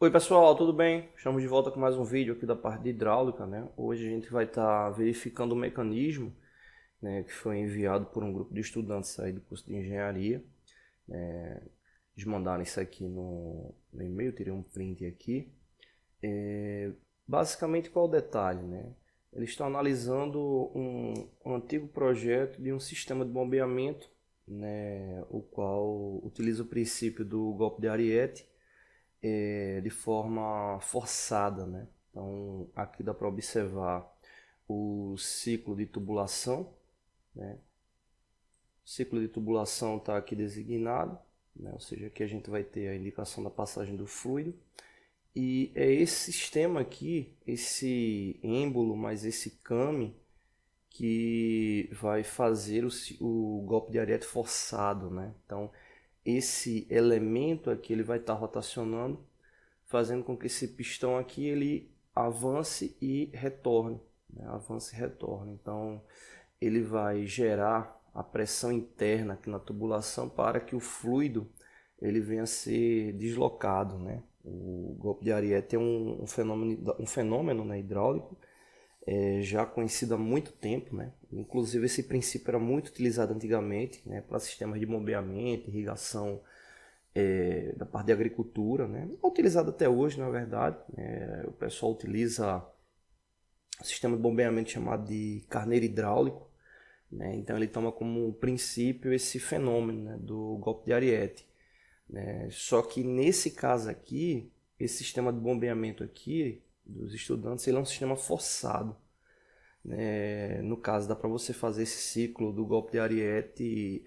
Oi pessoal, tudo bem? Estamos de volta com mais um vídeo aqui da parte de hidráulica, né? Hoje a gente vai estar verificando o mecanismo, né, que foi enviado por um grupo de estudantes aí do curso de engenharia. Eles mandaram isso aqui no e-mail, tirei um print aqui. Basicamente, qual é o detalhe, né? Eles estão analisando um antigo projeto de um sistema de bombeamento, né, o qual utiliza o princípio do golpe de Ariete de forma forçada, né? Então, aqui dá para observar o ciclo de tubulação, né? O ciclo de tubulação está aqui designado, né? Ou seja, aqui a gente vai ter a indicação da passagem do fluido. E é esse sistema aqui, esse êmbolo mais esse came, que vai fazer o golpe de Ariete forçado, né? Então, esse elemento aqui ele vai estar rotacionando, fazendo com que esse pistão aqui ele avance e retorne, né? Avance e retorne. Então ele vai gerar a pressão interna aqui na tubulação para que o fluido ele venha a ser deslocado, né? O golpe de Ariete é um fenômeno, né, hidráulico, já conhecido há muito tempo, né? Inclusive esse princípio era muito utilizado antigamente, né, para sistemas de bombeamento, irrigação, da parte de agricultura, né? É utilizado até hoje, na verdade. O pessoal utiliza um sistema de bombeamento chamado de carneiro hidráulico, né? Então ele toma como princípio esse fenômeno, né, do golpe de Ariete, né? Só que nesse caso aqui, esse sistema de bombeamento aqui dos estudantes, ele é um sistema forçado, né? No caso, dá para você fazer esse ciclo do golpe de Ariete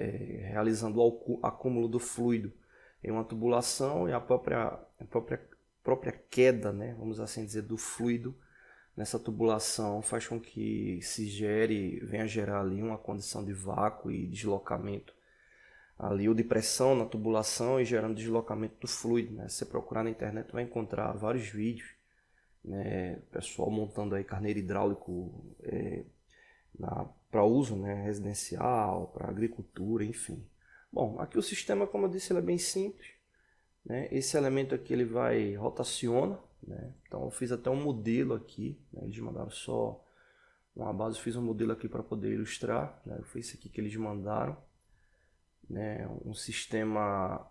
realizando o acúmulo do fluido em uma tubulação e a própria queda, né, vamos assim dizer, do fluido nessa tubulação faz com que venha a gerar ali uma condição de vácuo e deslocamento ali, ou de pressão na tubulação e gerando deslocamento do fluido, né? Se você procurar na internet vai encontrar vários vídeos, né, pessoal montando aí carneiro hidráulico para uso, né, residencial, para agricultura, enfim. Bom, aqui o sistema, como eu disse, ele é bem simples, né? Esse elemento aqui ele vai rotaciona, né? Então eu fiz até um modelo aqui, né? Eles mandaram só uma base, eu fiz um modelo aqui para poder ilustrar, né? Foi esse aqui que eles mandaram, né? Um sistema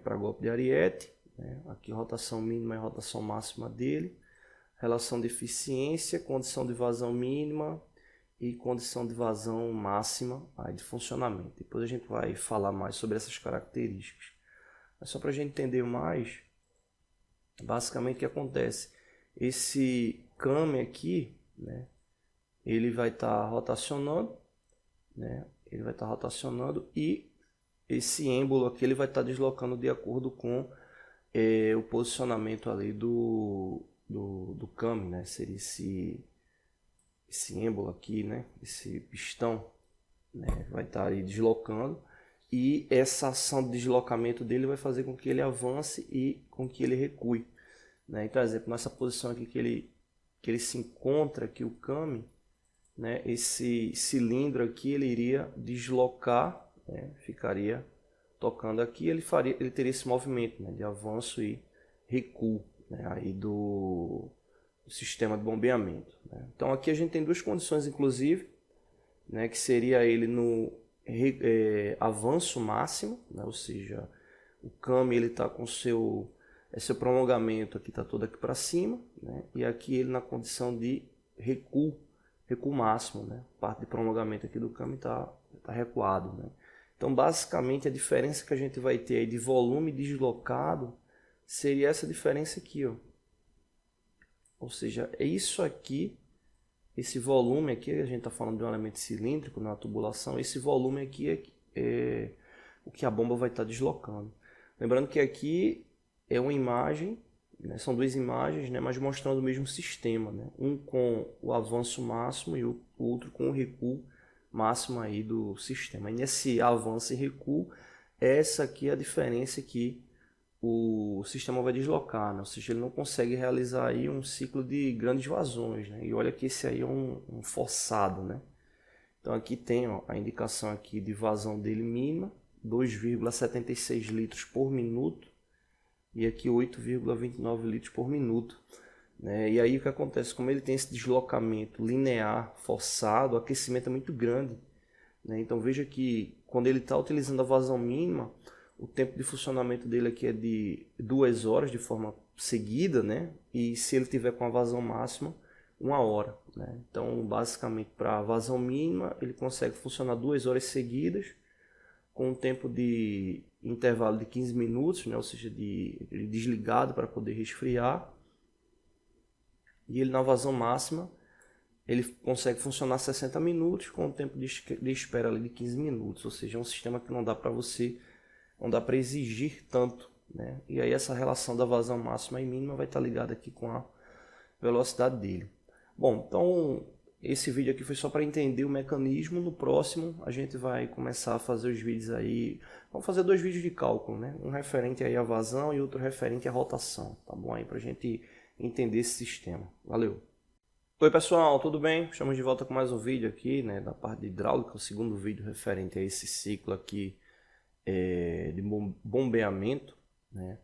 para golpe de Ariete, né? Aqui rotação mínima e rotação máxima dele, relação de eficiência, condição de vazão mínima e condição de vazão máxima aí de funcionamento. Depois a gente vai falar mais sobre essas características. Mas só para a gente entender mais, basicamente o que acontece? Esse came aqui, né, ele vai estar rotacionando, né, ele vai estar rotacionando e esse êmbolo aqui ele vai estar deslocando de acordo com o posicionamento ali do came, né? Seria esse êmbolo aqui, né? Esse pistão, né, vai estar aí deslocando e essa ação de deslocamento dele vai fazer com que ele avance e com que ele recue, né? Então, por exemplo, nessa posição aqui que ele se encontra aqui o came, né, esse cilindro aqui ele iria deslocar, né, ficaria tocando aqui, ele teria esse movimento, né, de avanço e recuo, né, aí do sistema de bombeamento, né? Então aqui a gente tem duas condições inclusive, né, que seria ele no avanço máximo, né, ou seja, o came ele está com seu prolongamento aqui está todo aqui para cima, né, e aqui ele na condição de recuo máximo, né, parte de prolongamento aqui do came tá recuado, né. Então basicamente a diferença que a gente vai ter aí de volume deslocado seria essa diferença aqui, ó. Ou seja, é isso aqui. Esse volume aqui, a gente está falando de um elemento cilíndrico na tubulação, esse volume aqui é o que a bomba vai estar deslocando. Lembrando que aqui é uma imagem, né, são duas imagens, né, mas mostrando o mesmo sistema, né, um com o avanço máximo e o outro com o recuo máximo aí do sistema. E nesse avanço e recuo, essa aqui é a diferença que o sistema vai deslocar, né? Ou seja, ele não consegue realizar aí um ciclo de grandes vazões, né? E olha que esse aí é um forçado, né? Então aqui tem, ó, a indicação aqui de vazão dele mínima, 2,76 litros por minuto, e aqui 8,29 litros por minuto. Né? E aí o que acontece? Como ele tem esse deslocamento linear forçado, o aquecimento é muito grande. Né? Então veja que quando ele está utilizando a vazão mínima, o tempo de funcionamento dele aqui é de 2 horas de forma seguida, né? E se ele tiver com a vazão máxima, 1 hora. Né? Então basicamente para a vazão mínima ele consegue funcionar 2 horas seguidas, com um tempo de intervalo de 15 minutos, né? Ou seja, ele desligado para poder resfriar. E ele na vazão máxima ele consegue funcionar 60 minutos com um tempo de espera ali de 15 minutos, ou seja, é um sistema que não dá para exigir tanto, né? E aí essa relação da vazão máxima e mínima vai estar ligada aqui com a velocidade dele. Bom, então esse vídeo aqui foi só para entender o mecanismo. No próximo a gente vai começar a fazer os vídeos aí, vamos fazer 2 vídeos de cálculo, né? Um referente aí à vazão e outro referente à rotação, tá bom? Aí para a gente entender esse sistema. Valeu! Oi pessoal, tudo bem? Estamos de volta com mais um vídeo aqui, né, da parte de hidráulica, o segundo vídeo referente a esse ciclo aqui de bombeamento, né?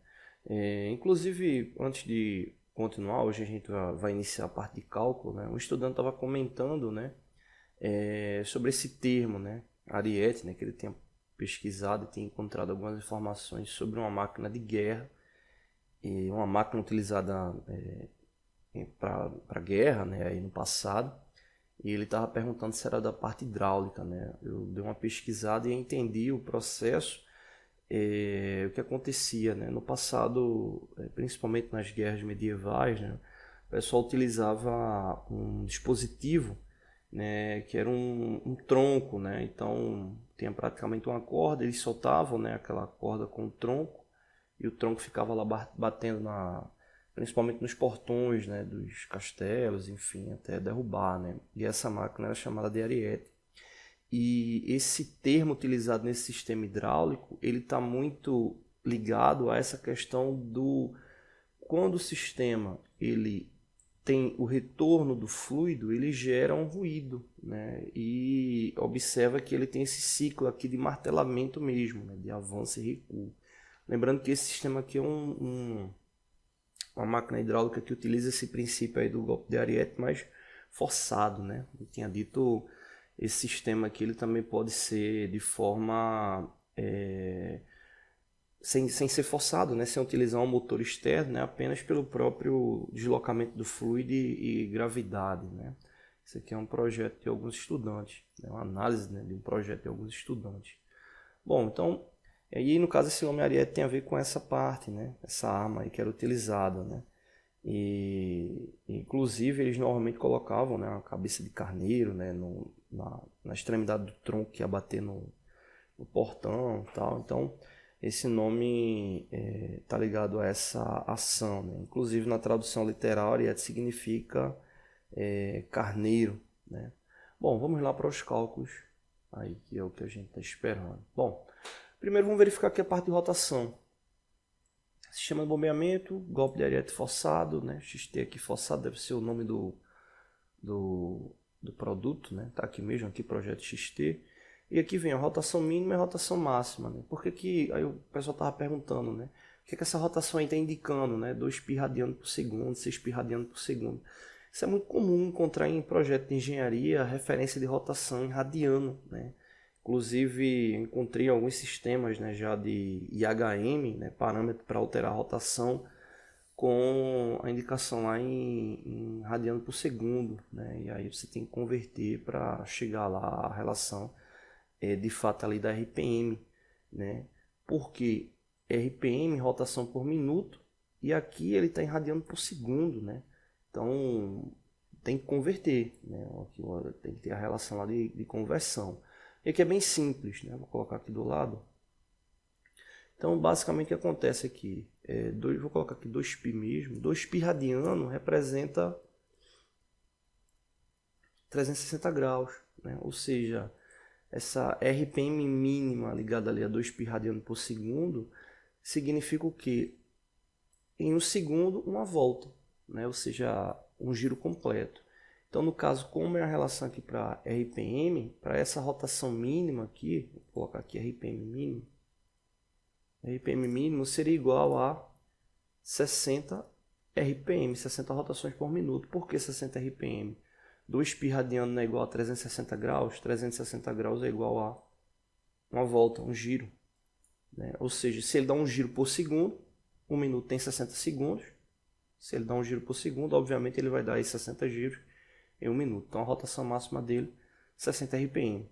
Inclusive, antes de continuar, hoje a gente vai iniciar a parte de cálculo, né? Um estudante estava comentando, né, sobre esse termo, né, Ariete, né, que ele tinha pesquisado e tinha encontrado algumas informações sobre uma máquina de guerra, e uma máquina utilizada para guerra, né, aí no passado, e ele estava perguntando se era da parte hidráulica, né? Eu dei uma pesquisada e entendi o processo, o que acontecia, né? No passado, principalmente nas guerras medievais, né, o pessoal utilizava um dispositivo, né, que era um tronco, né? Então tinha praticamente uma corda, eles soltavam, né, aquela corda com o tronco e o tronco ficava lá batendo principalmente nos portões, né, dos castelos, enfim, até derrubar, né? E essa máquina era chamada de ariete. E esse termo utilizado nesse sistema hidráulico, ele está muito ligado a essa questão do quando o sistema ele tem o retorno do fluido, ele gera um ruído, né? E observa que ele tem esse ciclo aqui de martelamento mesmo, né, de avanço e recuo. Lembrando que esse sistema aqui é uma máquina hidráulica que utiliza esse princípio aí do golpe de Ariete, mas forçado, né? Eu tinha dito, esse sistema aqui ele também pode ser de forma sem ser forçado, né? Sem utilizar um motor externo, né? Apenas pelo próprio deslocamento do fluido e gravidade, né? Isso aqui é um projeto de alguns estudantes, né? Uma análise, né, de um projeto de alguns estudantes. Bom, então, aí no caso esse nome Ariete tem a ver com essa parte, né? Essa arma aí que era utilizada, né? E inclusive eles normalmente colocavam, né, uma cabeça de carneiro, né, na extremidade do tronco que ia bater no portão e tal. Então esse nome está ligado a essa ação, né? Inclusive na tradução literal Ariete significa carneiro, né? Bom, vamos lá para os cálculos aí, que é o que a gente está esperando. Bom, primeiro vamos verificar aqui a parte de rotação. Sistema de bombeamento, golpe de ariete forçado, né? XT aqui forçado deve ser o nome do produto, né? Tá aqui mesmo, aqui projeto XT. E aqui vem a rotação mínima e a rotação máxima, né? Por que aí o pessoal tava perguntando, né? O que essa rotação aí está indicando, né? 2 pi radiano por segundo, 6 pi radiano por segundo. Isso é muito comum encontrar em projeto de engenharia referência de rotação em radiano, né? Inclusive encontrei alguns sistemas, né, já de IHM, né, parâmetro para alterar a rotação, com a indicação lá em radiano por segundo, né? E aí você tem que converter para chegar lá a relação de fato ali da RPM, né? Porque RPM, rotação por minuto, e aqui ele está em radiano por segundo, né? Então tem que converter, né? Aqui, tem que ter a relação lá de conversão. E aqui é bem simples, né? Vou colocar aqui do lado. Então basicamente o que acontece aqui, vou colocar aqui 2π mesmo, 2π radiano representa 360 graus, né? Ou seja, essa RPM mínima ligada ali a 2π radiano por segundo significa o quê? Em um segundo, uma volta, né? Ou seja, um giro completo. Então, no caso, como é a relação aqui para RPM, para essa rotação mínima aqui, vou colocar aqui RPM mínimo seria igual a 60 RPM, 60 rotações por minuto. Por que 60 RPM? 2 π radiano não é igual a 360 graus, 360 graus é igual a uma volta, um giro. Né? Ou seja, se ele dá um giro por segundo, 1 minuto tem 60 segundos. Se ele dá um giro por segundo, obviamente ele vai dar aí 60 giros em 1 minuto. Então a rotação máxima dele, 60 RPM.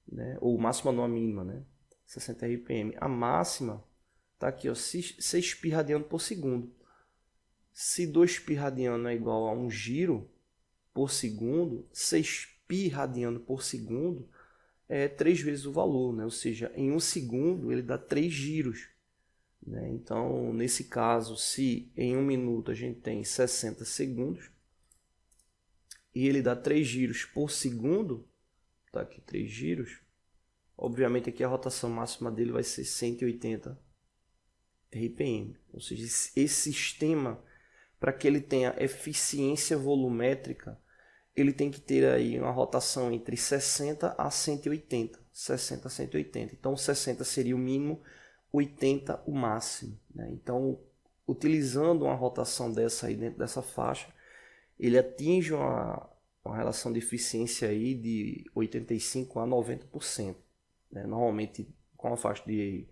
Né? Ou máxima não, a mínima, né? 60 RPM. A máxima está aqui, ó, 6 π radiano por segundo. Se 2 π radiano é igual a um giro por segundo, 6 π radiano por segundo é 3 vezes o valor, né? Ou seja, em 1 segundo ele dá 3 giros. Né? Então, nesse caso, se em 1 minuto a gente tem 60 segundos e ele dá 3 giros por segundo, tá aqui 3 giros, obviamente aqui a rotação máxima dele vai ser 180 RPM. Ou seja, esse sistema, para que ele tenha eficiência volumétrica, ele tem que ter aí uma rotação entre 60 a 180. 60 a 180. Então 60 seria o mínimo, 80 o máximo. Né? Então, utilizando uma rotação dessa aí dentro dessa faixa, ele atinge uma relação de eficiência aí de 85 a 90%. Né? Normalmente, com a faixa de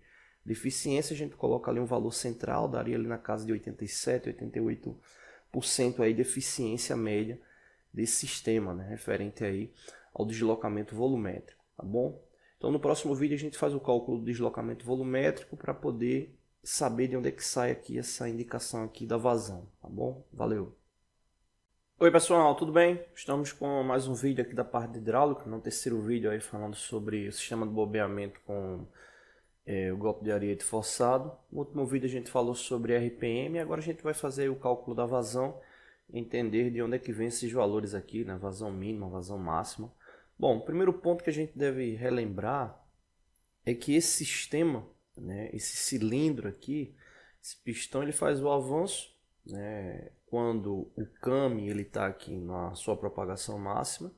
eficiência, a gente coloca ali um valor central, daria ali na casa de 87, 88% aí de eficiência média desse sistema, né? Referente aí ao deslocamento volumétrico, tá bom? Então no próximo vídeo a gente faz o cálculo do deslocamento volumétrico para poder saber de onde é que sai aqui essa indicação aqui da vazão, tá bom? Valeu! Oi pessoal, tudo bem? Estamos com mais um vídeo aqui da parte de hidráulica, no terceiro vídeo aí falando sobre o sistema de bombeamento com o golpe de ariete forçado. No último vídeo a gente falou sobre RPM, agora a gente vai fazer o cálculo da vazão, entender de onde é que vem esses valores aqui, né? Vazão mínima, vazão máxima. Bom, o primeiro ponto que a gente deve relembrar é que esse sistema, né, esse cilindro aqui, esse pistão, ele faz o avanço, né, quando o kami ele está aqui na sua propagação máxima,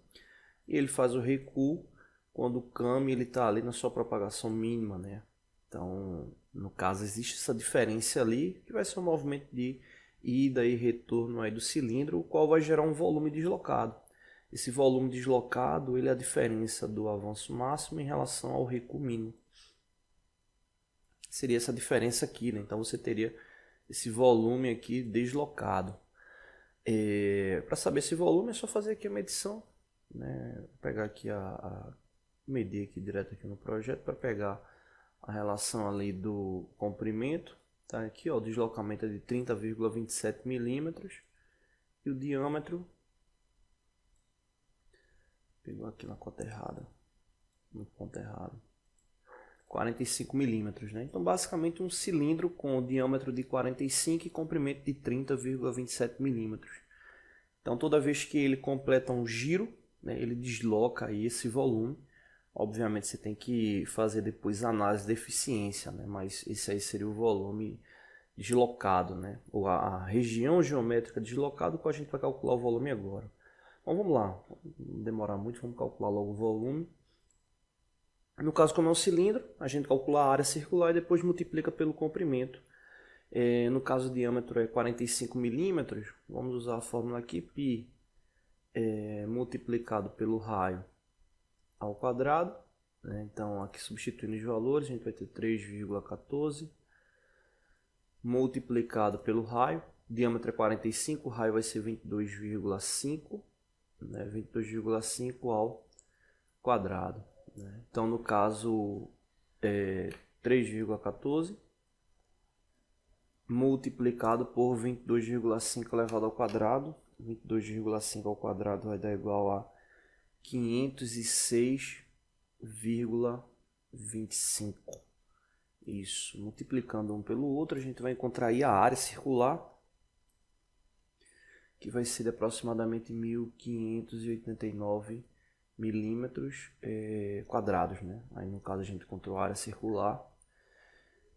e ele faz o recuo quando o kami ele está ali na sua propagação mínima, né? Então, no caso, existe essa diferença ali, que vai ser um movimento de ida e retorno aí do cilindro, o qual vai gerar um volume deslocado. Esse volume deslocado ele é a diferença do avanço máximo em relação ao recuo mínimo. Seria essa diferença aqui, né? Então você teria esse volume aqui deslocado. Para saber esse volume é só fazer aqui a medição, né? Vou pegar aqui medir aqui direto aqui no projeto para pegar a relação ali do comprimento. Tá aqui, ó, o deslocamento é de 30,27 milímetros e o diâmetro, pegou aqui na conta errada, no ponto errado, 45 milímetros, né? Então basicamente um cilindro com diâmetro de 45 e comprimento de 30,27 milímetros. Então toda vez que ele completa um giro, né, ele desloca aí esse volume. Obviamente você tem que fazer depois a análise de eficiência, né? Mas esse aí seria o volume deslocado, né? Ou a região geométrica deslocada, que a gente vai calcular o volume agora. Bom, vamos lá, não demorar muito, vamos calcular logo o volume. No caso, como é um cilindro, a gente calcula a área circular e depois multiplica pelo comprimento. No caso, o diâmetro é 45 milímetros, vamos usar a fórmula aqui, π multiplicado pelo raio ao quadrado, né? Então aqui substituindo os valores, a gente vai ter 3,14 multiplicado pelo raio, o diâmetro é 45, o raio vai ser 22,5, né? 22,5 ao quadrado, né? Então no caso 3,14 multiplicado por 22,5 elevado ao quadrado, 22,5 ao quadrado vai dar igual a 506,25. Isso, multiplicando um pelo outro, a gente vai encontrar aí a área circular, que vai ser de aproximadamente 1.589 milímetros quadrados, né? Aí no caso a gente encontrou a área circular.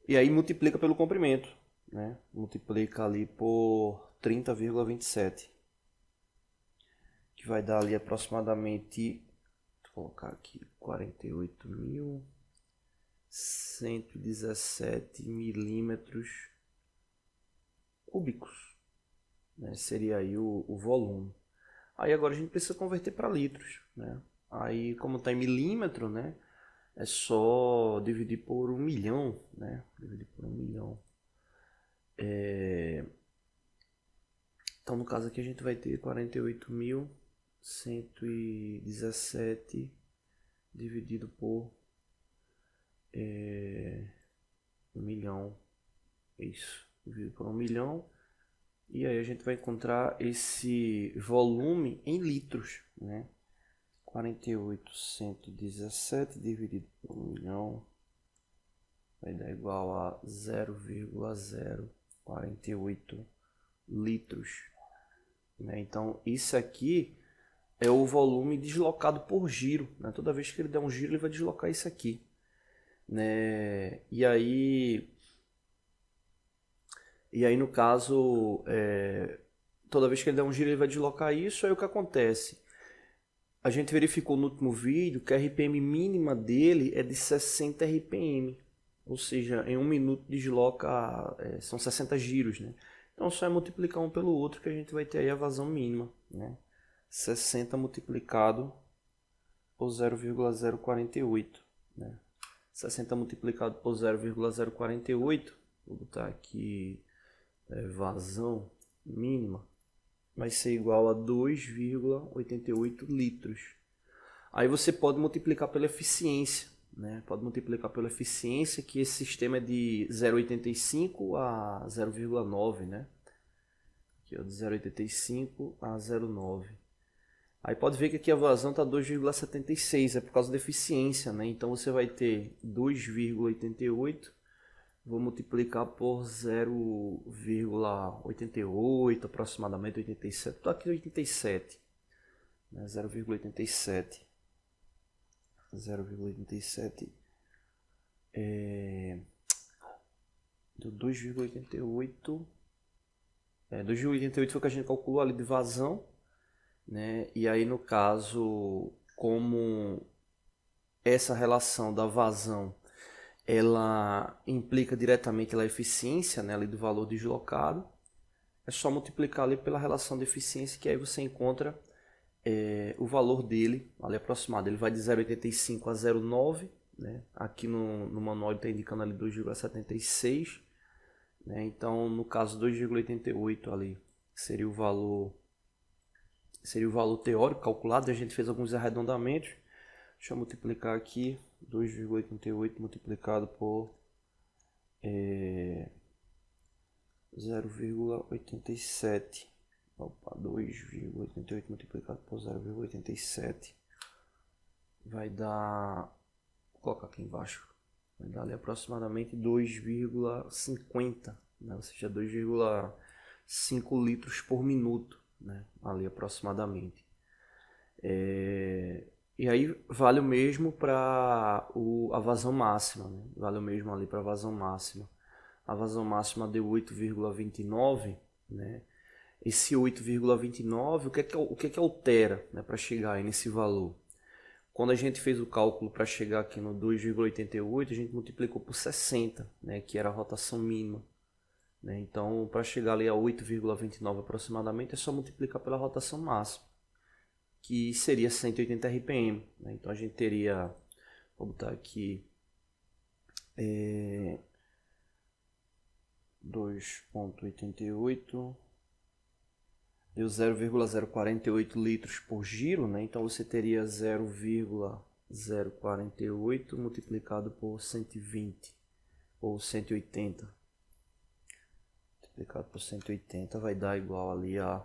E aí multiplica pelo comprimento, né? Multiplica ali por 30,27. Que vai dar ali aproximadamente, vou colocar aqui, 48.117 milímetros cúbicos, né? Seria aí o volume. Aí agora a gente precisa converter para litros, né? Aí como está em milímetro, né? É só dividir por 1 milhão, né? Dividir por 1 milhão. Então no caso aqui a gente vai ter 48.117 dividido por 1 milhão. Isso, dividido por 1 milhão. E aí a gente vai encontrar esse volume em litros, né? 48.117 dividido por 1 milhão vai dar igual a 0,048 litros, né? Então isso aqui é o volume deslocado por giro, né? Toda vez que ele der um giro ele vai deslocar isso aqui, né? E aí no caso, toda vez que ele der um giro ele vai deslocar isso. Aí o que acontece? A gente verificou no último vídeo que a RPM mínima dele é de 60 RPM. Ou seja, em 1 minuto desloca, são 60 giros, né? Então só é multiplicar um pelo outro que a gente vai ter aí a vazão mínima, né? 60 multiplicado por 0,048, né? 60 multiplicado por 0,048, vou botar aqui vazão mínima, vai ser igual a 2,88 litros. Aí você pode multiplicar pela eficiência, né? Pode multiplicar pela eficiência, que esse sistema é de 0,85 a 0,9, né? Aqui, ó, de 0,85 a 0,9. Aí pode ver que aqui a vazão está 2,76, é por causa da eficiência, né? Então você vai ter 2,88, vou multiplicar por 0,88, aproximadamente 87. Estou aqui 87, né? 0,87. 0,87 do 2,88. 2,88 foi o que a gente calculou ali de vazão, né? E aí no caso, como essa relação da vazão ela implica diretamente a eficiência, né, ali do valor deslocado, é só multiplicar ali pela relação de eficiência, que aí você encontra o valor dele ali aproximado. Ele vai de 0,85 a 0,9, né? Aqui no manual ele está indicando ali 2,76, né? Então no caso 2,88 ali seria o valor teórico calculado. A gente fez alguns arredondamentos. Deixa eu multiplicar aqui 2,88 multiplicado por 0,87. Opa, 2,88 multiplicado por 0,87 vai dar, vou colocar aqui embaixo, vai dar ali aproximadamente 2,50, né? Ou seja, 2,5 litros por minuto, né? Ali aproximadamente. E aí vale o mesmo para a vazão máxima, né? Vale o mesmo ali para a vazão máxima. A vazão máxima deu 8,29, né? Esse 8,29, o que é que altera, né, para chegar aí nesse valor? Quando a gente fez o cálculo para chegar aqui no 2,88, a gente multiplicou por 60, né, que era a rotação mínima, né? Então, para chegar ali a 8,29 aproximadamente, é só multiplicar pela rotação máxima, que seria 180 RPM, né? Então a gente teria, vou botar aqui 2,88 deu 0,048 litros por giro, né? Então você teria 0,048 multiplicado por 120 ou 180. Multiplicado por 180 vai dar igual ali a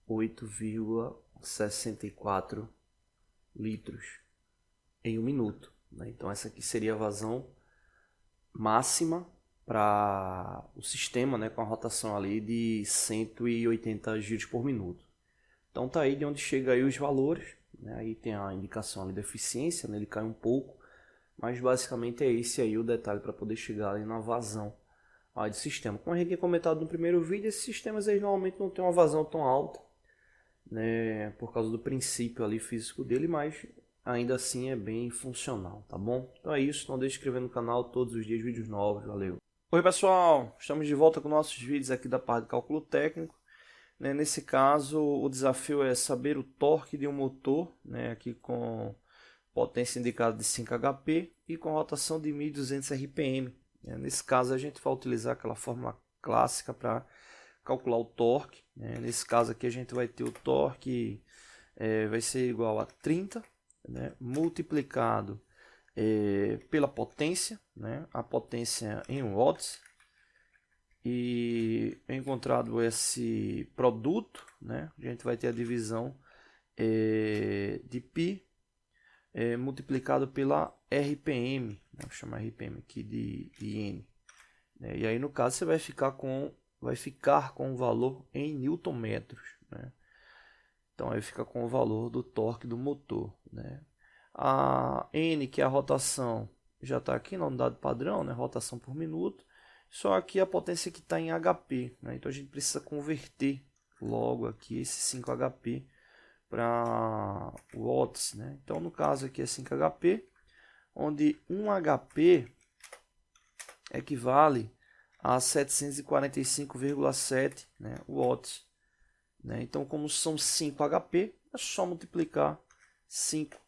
8,64 litros em 1 minuto, né? Então essa aqui seria a vazão máxima para o sistema, né, com a rotação ali de 180 giros por minuto. Então tá aí de onde chega aí os valores, né? Aí tem a indicação ali da eficiência, né? Ele cai um pouco, mas basicamente é esse aí o detalhe para poder chegar ali na vazão aí do sistema. Como a gente tinha comentado no primeiro vídeo, esses sistemas eles normalmente não tem uma vazão tão alta, né, por causa do princípio ali físico dele, mas ainda assim é bem funcional, tá bom? Então é isso, não deixe de se inscrever no canal, todos os dias vídeos novos, valeu! Oi pessoal, estamos de volta com nossos vídeos aqui da parte de cálculo técnico. Nesse caso, o desafio é saber o torque de um motor, aqui com potência indicada de 5 HP e com rotação de 1200 RPM. Nesse caso, a gente vai utilizar aquela fórmula clássica para calcular o torque. Nesse caso aqui, a gente vai ter o torque, vai ser igual a 30, multiplicado pela potência, a potência em watts, e encontrado esse produto, a gente vai ter a divisão de π multiplicado pela RPM, vou chamar RPM aqui de N, e aí no caso você vai ficar com o valor em newton-metros, então aí fica com o valor do torque do motor, A N, que é a rotação, já está aqui na unidade padrão, rotação por minuto. Só aqui a potência que está em HP, então a gente precisa converter logo aqui esse 5 HP para watts, Então no caso aqui é 5 HP, onde 1 HP equivale a 745,7 watts, Então como são 5 HP, é só multiplicar 5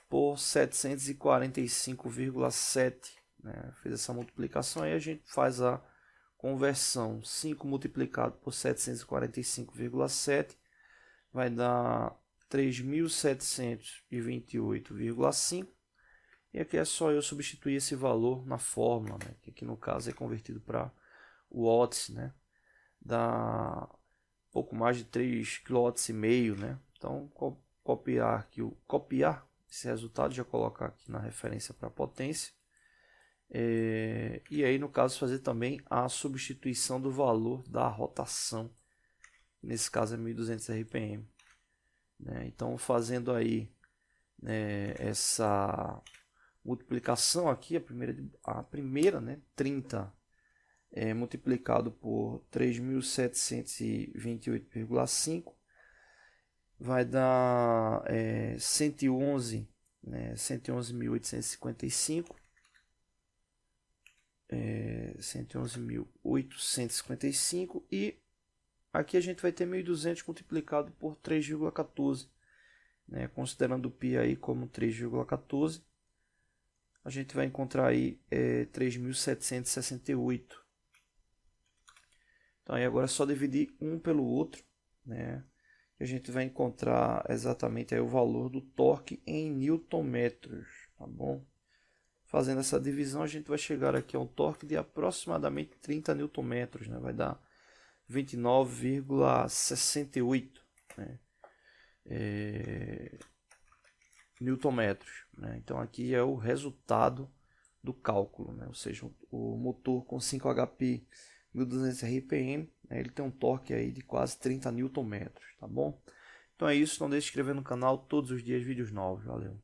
por 745,7, Fez essa multiplicação e a gente faz a conversão. 5 multiplicado por 745,7 vai dar 3.728,5, e aqui é só eu substituir esse valor na fórmula, que aqui no caso é convertido para watts, dá pouco mais de 3,5 kW, Então copiar esse resultado, já colocar aqui na referência para potência. E aí no caso fazer também a substituição do valor da rotação, nesse caso é 1200 RPM, Então fazendo aí essa multiplicação aqui, a primeira 30 multiplicado por 3.728,5 vai dar 111, 111.855, 111.855, e aqui a gente vai ter 1.200 multiplicado por 3,14, considerando o π aí como 3,14, a gente vai encontrar aí 3.768. Então aí agora é só dividir um pelo outro, que a gente vai encontrar exatamente aí o valor do torque em newton-metros, tá bom? Fazendo essa divisão, a gente vai chegar aqui a um torque de aproximadamente 30 newton-metros, vai dar 29,68 newton-metros, Então aqui é o resultado do cálculo, ou seja, o motor com 5 HP 1200 RPM, ele tem um torque aí de quase 30 newton-metros, tá bom? Então é isso, não deixe de se inscrever no canal, todos os dias vídeos novos, valeu!